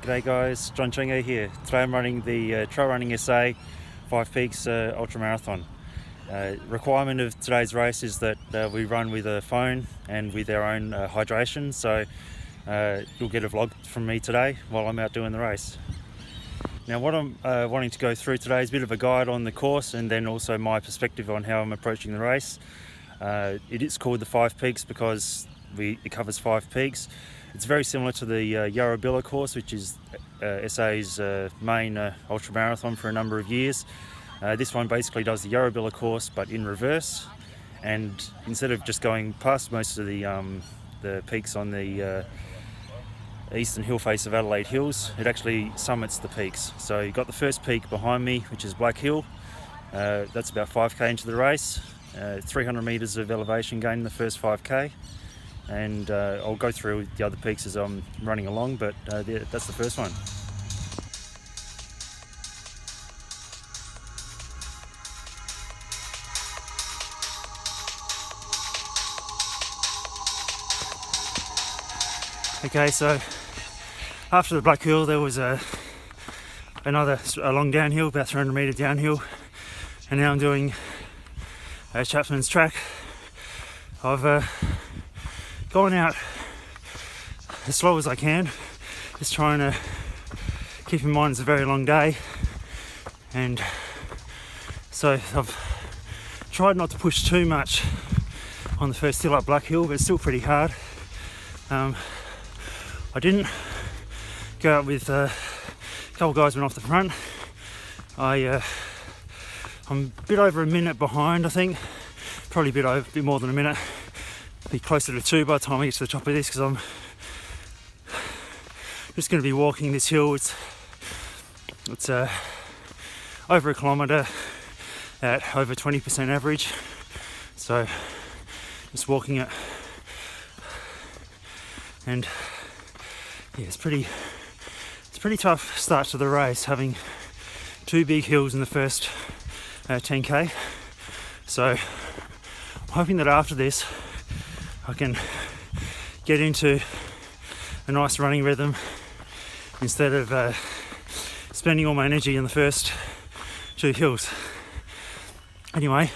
G'day guys, John Chengo here. Today I'm running the Trail Running SA 5 Peaks Ultramarathon. Requirement of today's race is that we run with a phone and with our own hydration, so you'll get a vlog from me today while I'm out doing the race. Now what I'm wanting to go through today is a bit of a guide on the course and then also my perspective on how I'm approaching the race. It is called the 5 Peaks because it covers 5 peaks. It's very similar to the Yarrabilla course, which is SA's main ultramarathon for a number of years. This one basically does the Yarrabilla course but in reverse, and instead of just going past most of the peaks on the eastern hill face of Adelaide Hills, it actually summits the peaks. So you've got the first peak behind me, which is Black Hill. That's about 5k into the race, 300 metres of elevation gain in the first 5k. And I'll go through the other peaks as I'm running along, but that's the first one. Okay, so after the Black Hill there was another long downhill, about 300 metre downhill, and now I'm doing Chapman's Track. I've gone out as slow as I can, just trying to keep in mind it's a very long day, and so I've tried not to push too much on the first hill up Black Hill, but it's still pretty hard. I didn't go out with a couple of guys went off the front. I'm a bit over a minute behind, I think, probably a bit more than a minute. Be closer to 2 by the time I get to the top of this, because I'm just going to be walking this hill. It's over a kilometre at over 20% average, so just walking it, and yeah, it's pretty tough start to the race, having 2 big hills in the first 10k. So I'm hoping that after this I can get into a nice running rhythm instead of spending all my energy in the first 2 hills. Anyway,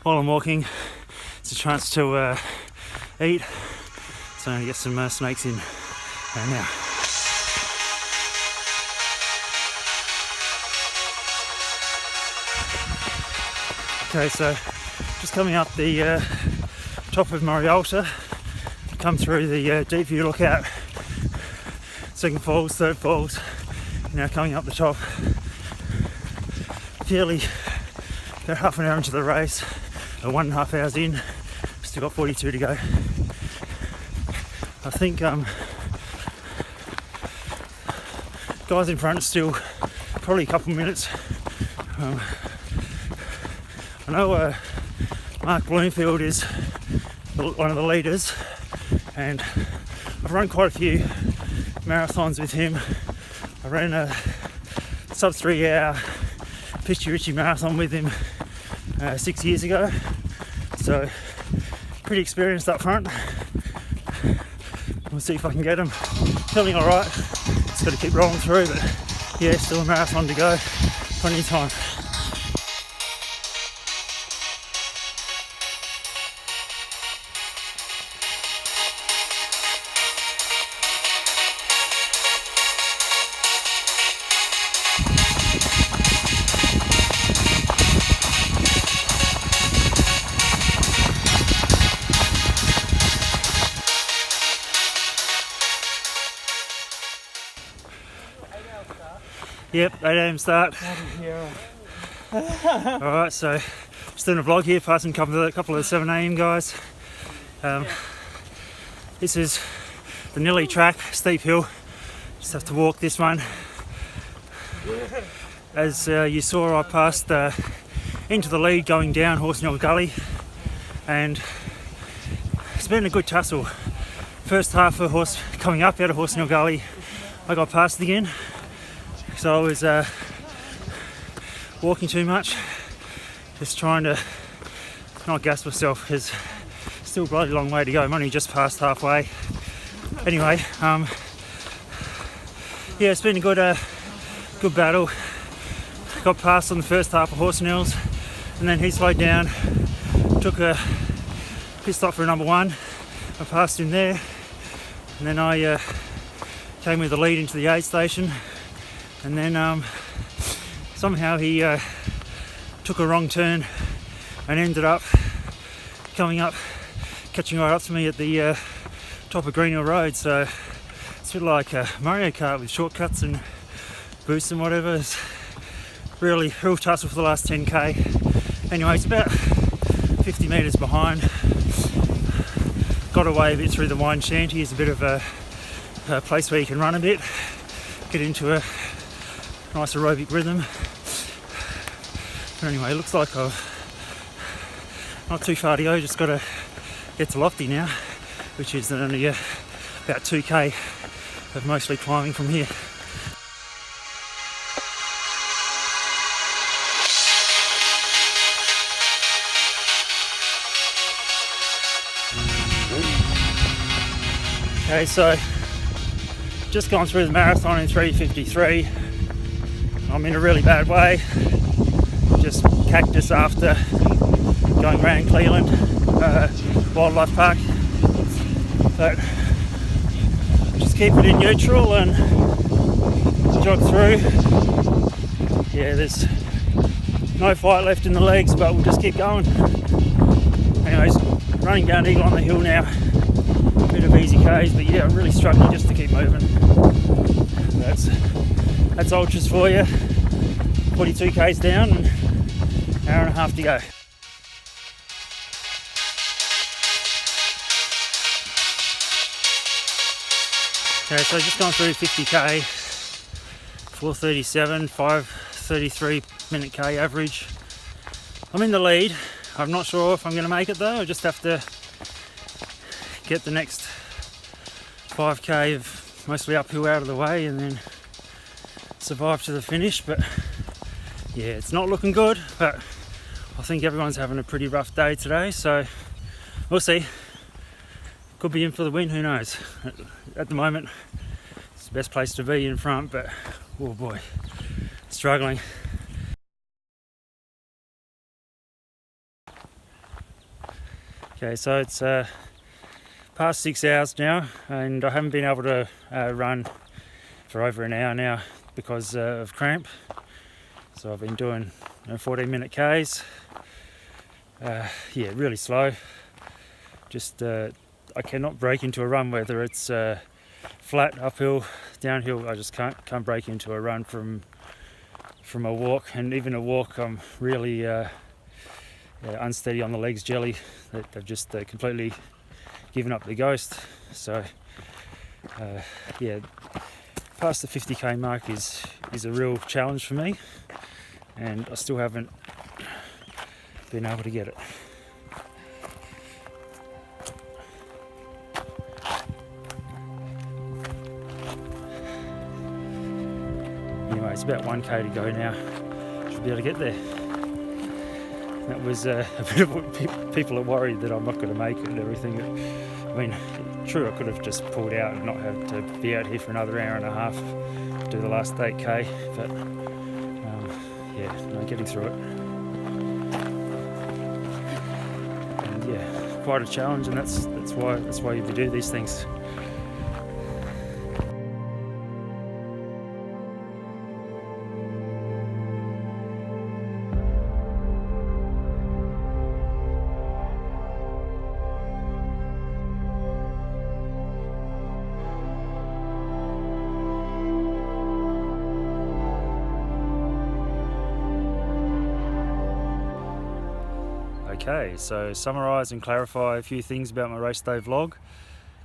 while I'm walking, it's a chance to eat, so I'm going to get some snakes in now. Okay, so just coming up the top of Marialta, come through the deep view lookout, second falls, third falls, now coming up the top, fairly about half an hour into the race, 1.5 hours in, still got 42 to go. I think guys in front are still probably a couple minutes. I know Mark Bloomfield is one of the leaders, and I've run quite a few marathons with him. I ran a sub 3 hour Pitchy Ritchie marathon with him 6 years ago, so pretty experienced up front. We'll see if I can get him. Feeling alright, just got to keep rolling through, but yeah, still a marathon to go, plenty of time. Yep, 8 AM start. Alright, so just doing a vlog here, passing a couple of 7 AM guys. This is the Nilly track, steep hill. Just have to walk this one. As you saw, I passed into the lead going down Horsenell Gully, and it's been a good tussle. First half of coming up out of Horsenell Gully, I got past again. So I was walking too much, just trying to not gas myself, because still a bloody long way to go. I'm only just past halfway. Anyway, Yeah, it's been a good battle. Got past on the first half of Horse Nils, and then he slowed down, took a pit stop for number one. I passed him there, and then I came with the lead into the aid station, and then somehow he took a wrong turn and ended up catching right up to me at the top of Green Hill Road. So it's a bit like a Mario Kart with shortcuts and boosts and whatever. It's real tussle for the last 10k. Anyway, it's about 50 metres behind. Got away a bit through the wine shanty. It's a bit of a place where you can run a bit, get into a nice aerobic rhythm. But anyway, it looks like I've not too far to go. Just got to get to Lofty now, which is only about 2k of mostly climbing from here. Okay, so just gone through the marathon in 3:53. I'm in a really bad way. Just cactus after going around Cleveland Wildlife Park. But just keep it in neutral and jog through. Yeah, there's no fight left in the legs, but we'll just keep going. Anyways, running down Eagle on the Hill now. Bit of easy Ks, but yeah, I'm really struggling just to keep moving. That's ultras for you. 42 Ks down and an hour and a half to go. Okay, so just gone through 50k, 4:37, 5:33 minute K average. I'm in the lead. I'm not sure if I'm going to make it though. I just have to get the next 5k of mostly uphill out of the way and then survive to the finish. But yeah, it's not looking good, but I think everyone's having a pretty rough day today, so we'll see. Could be in for the win, who knows. At the moment it's the best place to be, in front, but oh boy, struggling. Okay, so it's past 6 hours now, and I haven't been able to run for over an hour now because of cramp. So I've been doing 14-minute Ks. Yeah, really slow. Just I cannot break into a run, whether it's flat, uphill, downhill. I just can't break into a run from a walk, and even a walk I'm really unsteady on the legs, jelly. They've just completely given up the ghost. So yeah, past the 50k mark is a real challenge for me, and I still haven't been able to get it. Anyway, it's about 1k to go now. Should be able to get there. That was a bit of what people are worried that I'm not going to make it and everything. I mean, true, I could have just pulled out and not had to be out here for another hour and a half to do the last 8k, but yeah, no, getting through it. And yeah, quite a challenge, and that's why you do these things. Okay, so summarise and clarify a few things about my race day vlog. I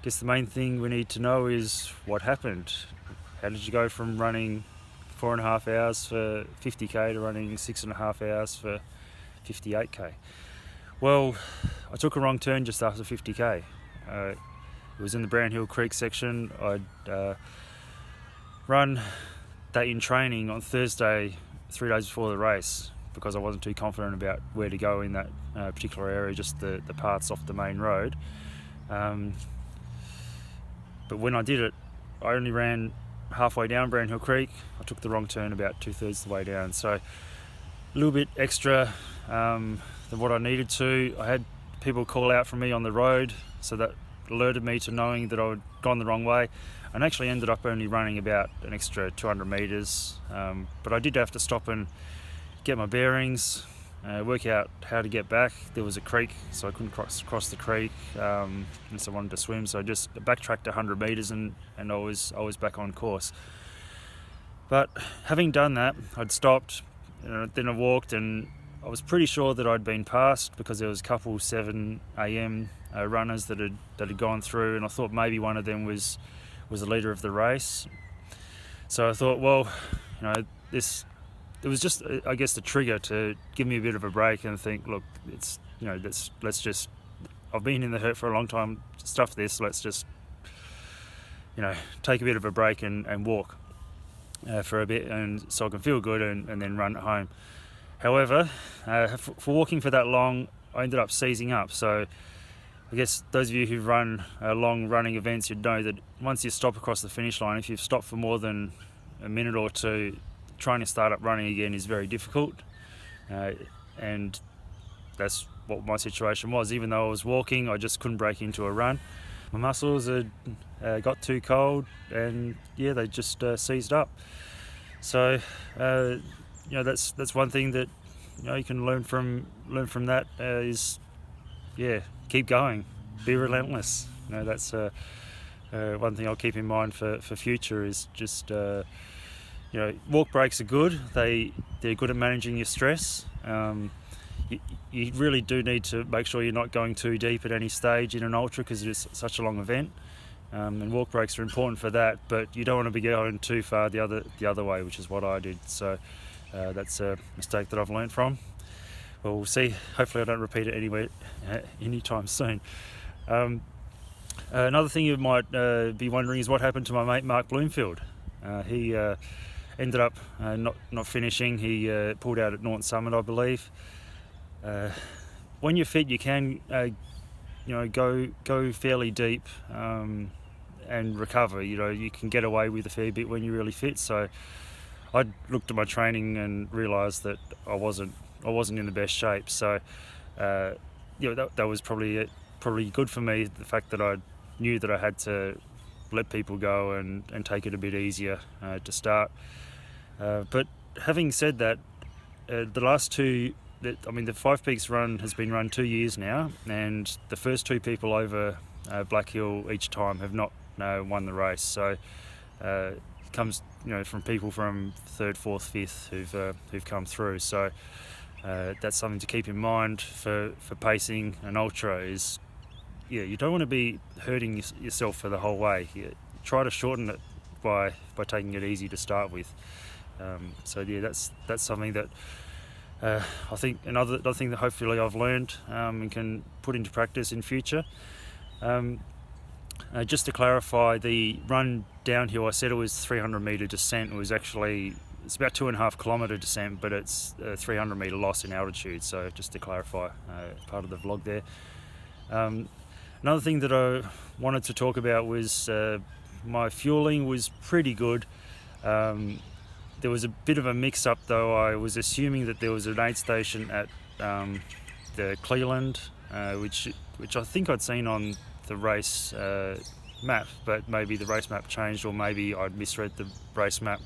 guess the main thing we need to know is what happened. How did you go from running 4.5 hours for 50k to running 6.5 hours for 58k? Well, I took a wrong turn just after 50k. It was in the Brown Hill Creek section. I'd run that in training on Thursday, 3 days before the race, because I wasn't too confident about where to go in that particular area, just the paths off the main road. But when I did it, I only ran halfway down Brown Hill Creek, I took the wrong turn about 2/3 the way down. So a little bit extra than what I needed to. I had people call out from me on the road, so that alerted me to knowing that I'd gone the wrong way, and actually ended up only running about an extra 200 metres. But I did have to stop and get my bearings, work out how to get back. There was a creek, so I couldn't cross the creek, and so I wanted to swim. So I just backtracked 100 metres and I was back on course. But having done that, I'd stopped, then I walked, and I was pretty sure that I'd been passed because there was a couple 7 a.m. Runners that had gone through, and I thought maybe one of them was the leader of the race. So I thought, well, it was just, I guess, the trigger to give me a bit of a break and think, look, it's, let's just, I've been in the hurt for a long time, stuff this, let's just, take a bit of a break and walk for a bit, and so I can feel good and then run home. However, for walking for that long, I ended up seizing up. So I guess those of you who run long running events, you'd know that once you stop across the finish line, if you've stopped for more than a minute or two, trying to start up running again is very difficult, and that's what my situation was. Even though I was walking, I just couldn't break into a run. My muscles had got too cold, and they just seized up. So that's one thing that you can learn from that is keep going, be relentless. That's one thing I'll keep in mind for future is just walk breaks are good. They're good at managing your stress. You really do need to make sure you're not going too deep at any stage in an ultra because it is such a long event, and walk breaks are important for that, but you don't want to be going too far the other way, which is what I did. So that's a mistake that I've learned from. Well, we'll see. Hopefully I don't repeat it anytime soon. Another thing you might be wondering is what happened to my mate Mark Bloomfield. He ended up not finishing. He pulled out at Norton Summit, I believe. When you're fit, you can go fairly deep and recover. You can get away with a fair bit when you're really fit. So I looked at my training and realised that I wasn't in the best shape. So that was probably good for me. The fact that I knew that I had to let people go and take it a bit easier to start. But having said that, the last two, the Five Peaks run has been run 2 years now, and the first two people over Black Hill each time have not won the race. So it comes from people from 3rd, 4th, 5th who've come through. So that's something to keep in mind for pacing an ultra is, you don't want to be hurting yourself for the whole way. Try to shorten it by taking it easy to start with. That's something that I think another thing that hopefully I've learned and can put into practice in future. Just to clarify, the run downhill, I said it was 300 metre descent. It's about 2.5 kilometre descent, but it's a 300 metre loss in altitude. So just to clarify, part of the vlog there. Another thing that I wanted to talk about was my fueling was pretty good. There was a bit of a mix-up though. I was assuming that there was an aid station at the Cleveland, which I think I'd seen on the race map, but maybe the race map changed, or maybe I'd misread the race map.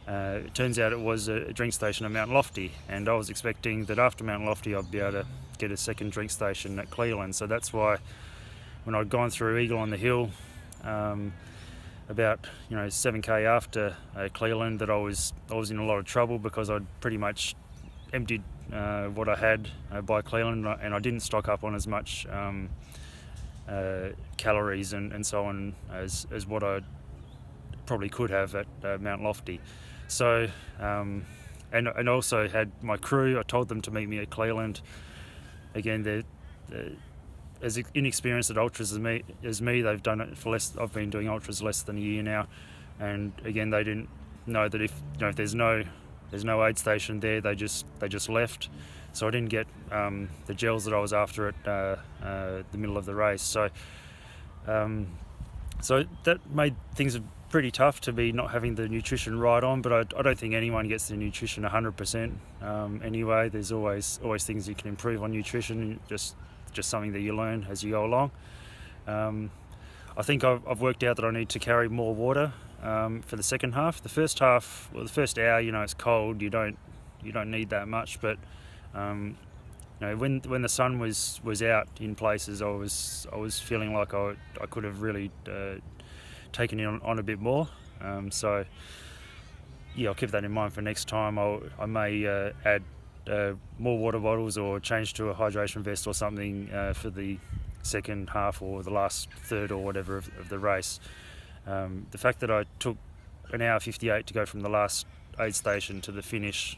It turns out it was a drink station at Mount Lofty, and I was expecting that after Mount Lofty I'd be able to get a second drink station at Cleveland. So that's why when I'd gone through Eagle on the Hill, about 7k after Cleveland, that I was in a lot of trouble because I'd pretty much emptied what I had by Cleveland, and I didn't stock up on as much calories and so on as what I probably could have at Mount Lofty. So and I also had my crew. I told them to meet me at Cleveland. Again, they're as inexperienced at ultras as me. They've done it for less. I've been doing ultras less than a year now, and again, they didn't know that if there's no aid station there, they just left. So I didn't get the gels that I was after at the middle of the race. So that made things a pretty tough to be not having the nutrition right on, but I don't think anyone gets the nutrition 100%. Anyway, there's always things you can improve on nutrition, just something that you learn as you go along. I think I've worked out that I need to carry more water for the second half. The first half, well, the first hour, it's cold. You don't need that much, but when the sun was out in places, I was feeling like I could have really taken it on a bit more. So yeah, I'll keep that in mind for next time. I may add more water bottles or change to a hydration vest or something for the second half or the last third or whatever of the race. The fact that I took an hour 58 to go from the last aid station to the finish,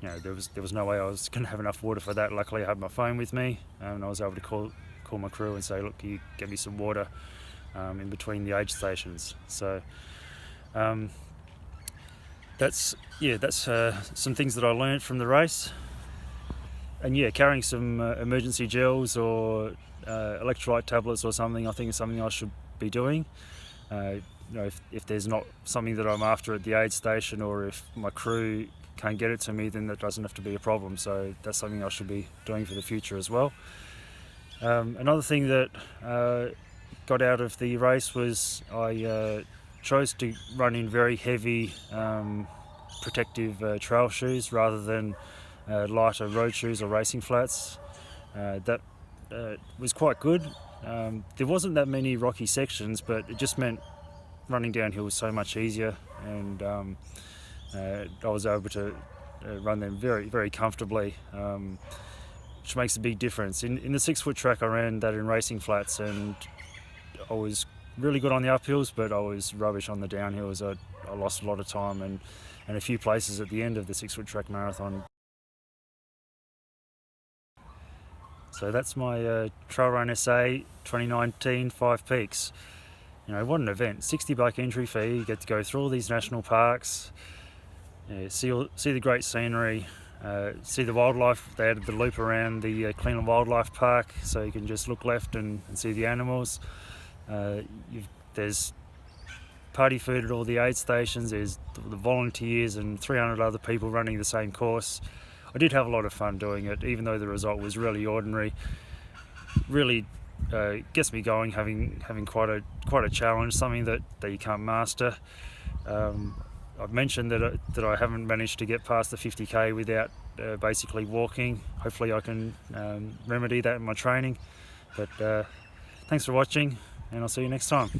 there was no way I was going to have enough water for that. Luckily I had my phone with me, and I was able to call my crew and say, look, can you get me some water in between the aid stations. So that's some things that I learned from the race. And yeah, carrying some emergency gels or electrolyte tablets or something, I think is something I should be doing. If there's not something that I'm after at the aid station, or if my crew can't get it to me, then that doesn't have to be a problem. So that's something I should be doing for the future as well. Another thing that got out of the race was I chose to run in very heavy protective trail shoes rather than lighter road shoes or racing flats. That was quite good. There wasn't that many rocky sections, but it just meant running downhill was so much easier, and I was able to run them very, very comfortably, which makes a big difference. In the 6 foot track I ran that in racing flats, and I was really good on the uphills, but I was rubbish on the downhills. I lost a lot of time and a few places at the end of the 6 foot track marathon. So that's my Trail Run SA 2019 5 Peaks. What an event. $60 entry fee, you get to go through all these national parks, see the great scenery, see the wildlife. They added the loop around the Cleveland Wildlife Park, so you can just look left and see the animals. There's party food at all the aid stations, there's the volunteers and 300 other people running the same course. I did have a lot of fun doing it, even though the result was really ordinary. Really gets me going, having quite a challenge, something that you can't master. I've mentioned that I haven't managed to get past the 50k without basically walking. Hopefully I can remedy that in my training. But thanks for watching, and I'll see you next time.